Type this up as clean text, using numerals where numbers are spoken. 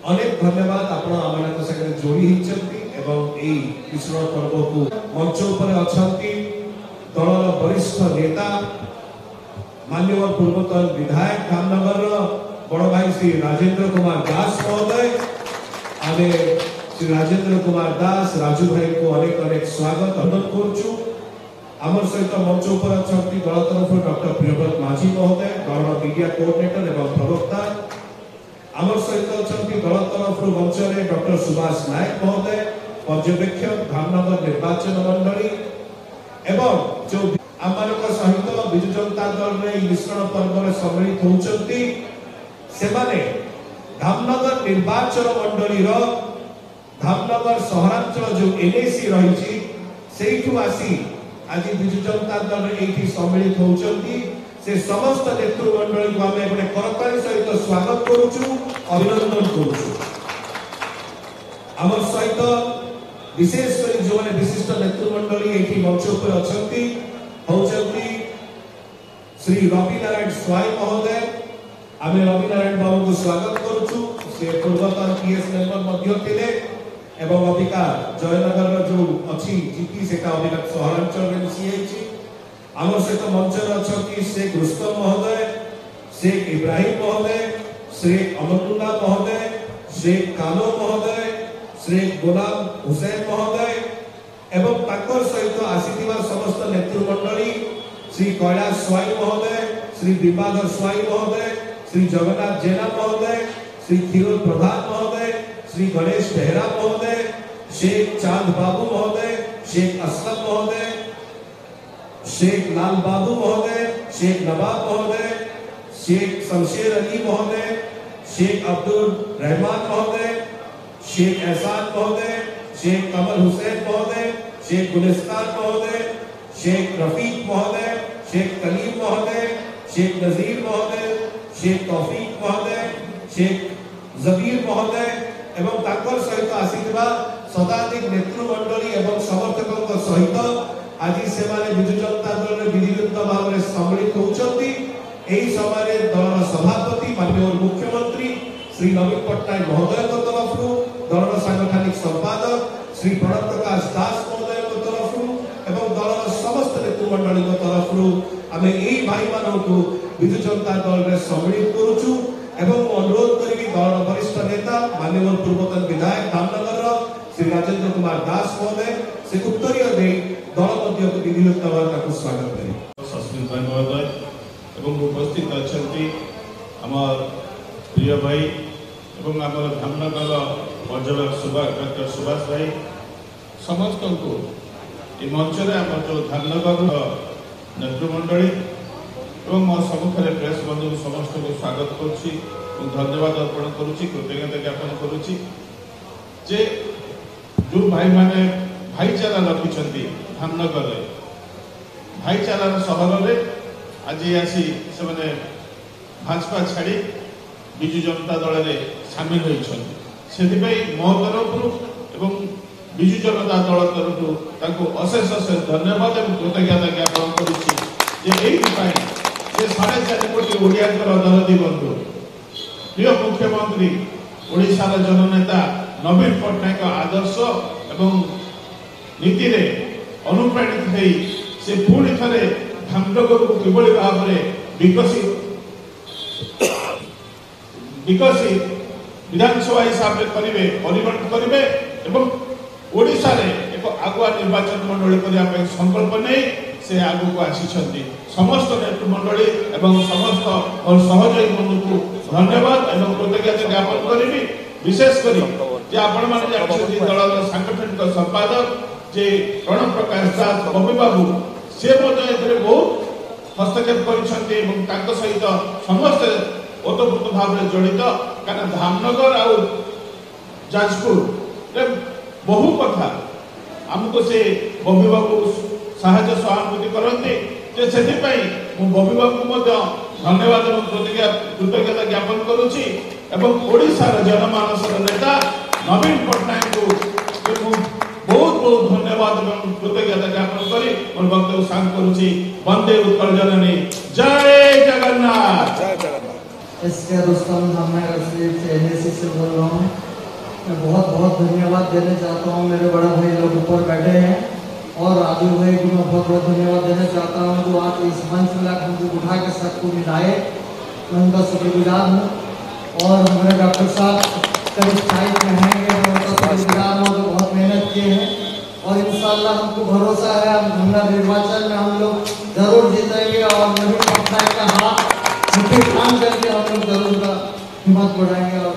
अनेक धन्यवाद आपण आमମାନଙ୍କ संगे जोड़ी हिचंती एवं ए कृष्ण पर्व को मंच ऊपर अछंती दलर वरिष्ठ नेता माननीय पूर्वतन विधायक धामनगर बड़ भाई श्री राजेंद्र कुमार दास महोदय आमे श्री राजेंद्र कुमार दास राजू भाई को अनेक अनेक स्वागत अनुरोध करूछु। आमर सहित मंच ऊपर अछंती दल तरफ डॉक्टर प्रियव्रत माझी महोदय दल मीडिया कोऑर्डिनेटर एवं प्रवक्ता। आमर सहित अछंती दल तरफ मंच रे डॉक्टर सुभाष नायक महोदय पर्यवेक्षक धामनगर निर्वाचन मंडली एवं जो आमरक सहित बिजु जनता दल रे मिश्रण पर्व रे सम्मिलित होउचंती सेमाने धामनगर निर्वाचन मंडली रो धामनगर सहरांचल जो एनएसी रही सेठू आसी आज बिजु जनता दल एठी सम्मिलित होउचंती से समस्त नेतृमंडली को आमे एपटे करताली सहित स्वागत करूछु अभिनंदन करूछु। आमर सहित विशेष कर जो माने विशिष्ट नेतृमंडली एठी मंच ऊपर अछंती होउचंती श्री रवि नारायण स्वाई महोदय आमे रवि नारायण बाबू को स्वागत करूछु। से पूर्वतन पीएस मेंबर मध्य थिले एवं अबिका जयनगर जो अछि जीपी सेटा अबिका सहरांचल रे मिसिएछि। आमर सहित मंच रे अछंती शेख रुस्तम महोदय शेख इब्राहिम महोदय शेख अमरुल्लाह महोदय शेख कालो महोदय शेख गुलाम हुसैन महोदय एवं ताकर सहित आसीथिबा समस्त नेतृमंडली श्री कैलाश स्वाई महोदय श्री विवादर स्वाई महोदय श्री जगन्नाथ जेना महोदय श्री खीरोद प्रधान महोदय श्री गणेश बेहरा महोदय शेख चांद बाबू महोदय शेख असलम महोदय शेख लाल बाबू महोदय शेख नवाब महोदय शेख शमशेर अली महोदय शेख अब्दुल रहमान महोदय शेख एहसान महोदय शेख कमल हुसैन महोदय शेख गुलिस्तान महोदय शेख रफीक महोदय शेख कलीम महोदय शेख नजीर महोदय शेख तौफीक महोदय शेख जबीर महोदय एवं ताकर सहित आसीथिबा शताधिक नेतृमंडली एवं समर्थकक सहित आज से बिजु जनता दल रे विधिवत भाव में सम्मिलित होउचंती। एही समय दलर सभापति माननीय मुख्यमंत्री श्री नवीन पट्टनायक महोदय तरफ दलर सांगठनिक संपादक श्री प्रणव प्रकाश दास महोदय तरफ एवं दलर समस्त नेतृमंडली तरफ आमे एही भाई मानन को बिजु जनता दल रे सम्मिलित करूछु एवं अनुरोध करी दलर वरिष्ठ नेता माननीय पूर्वतन विधायक धामनगर श्री राजेंद्र कुमार दास महोदय से उत्तरीय दे दल मध्य विधिवत भाव को स्वागत करें। सस्मित भाई महोदय एवं उपस्थित अछंती हमर प्रिय भाई एवं हमर धामनगर पर्यवेक्षक डॉक्टर सुभाष भाई समस्त को ए मंच रे हमर जो धामनगर नेतृमंडली एवं मो सम्मुखें प्रेस बंधु समस्त को स्वागत करुच्ची और धन्यवाद अर्पण करुच्ची कृतज्ञता ज्ञापन करुच्ची जे जो भाई माने भाईचारा रखिछंती धामनगर रे भाईचारा सहर रे आज आसी से माने भाजपा छाड़ी बिजु जनता दल रे शामिल होइछंती सेति पई मो तरफ एवं बिजु जनता दल तरफ ताको अशेष अशेष धन्यवाद एवं कृतज्ञता ज्ञापन करुच्ची जे एही पई जे 4.5 कोटी ओडिया दलदी बंधु प्रिय मुख्यमंत्री ओडिशार जननेता नवीन पट्टनायक आदर्श एवं नीति रे अनुप्राणित होई से पुणी थरे धामनगर को किबळी भाव रे विकसित विधानसभा हिसाब रे करिवे परिवर्तन करिवे एवं ओडिशा रे एक आगुआ निर्वाचन मंडली करिया पे संकल्प नै से आगु को आसीछंती समस्त नेतृमंडली एवं समस्त और सहयोगी बंधु को धन्यवाद एवं कृतज्ञता ज्ञापन करिवि। विशेष करी जे आपण माने जाछथि दलर सांगठनिक संपादक जे प्रणव प्रकाश दास बबी बाबू से मते एतरे बहुत हस्तक्षेप करिसंती एवं तांको सहित समस्त ओतप्रोत भाव रे जड़ित कारण धामनगर आ जाजपुर रे बहु कथा हमको से बबी बाबू साहाय्य सहानुभूति करते जे सेति पई मु बबी बाबू मते धन्यवाद एवं कृतज्ञता ज्ञापन करूची एवं ओडिशार जनमानस नेता नवीन पट्टनायक को बहुत बहुत धन्यवाद एवं कृतज्ञता ज्ञापन करी और वक्तव्य शांत करूची। वंदे उत्कल जननी जय जगन्नाथ। इसके रुस्तम धामनगर से एनएसी से बोल रहा हूँ। मैं बहुत बहुत धन्यवाद देना चाहता हूँ। मेरे बड़े भाई लोग ऊपर बैठे हैं और राजू भाई को मैं बहुत बहुत धन्यवाद देना चाहता हूँ जो आज इस मंच में हमको उठा के सबको मिलाए। मैं उनका शुक्रगुजार हूँ। और हमारे डॉक्टर साहब करीब साइड में हैं, मैं उनका शुक्रगुजार हूँ जो बहुत मेहनत किए हैं। और इंशाल्लाह हमको भरोसा है हम धमना निर्वाचन में हम लोग जरूर जीतेंगे और नवीन पटनायक का हाथ मुट्ठी थाम करके हम लोग जरूर हिम्मत बढ़ाएंगे और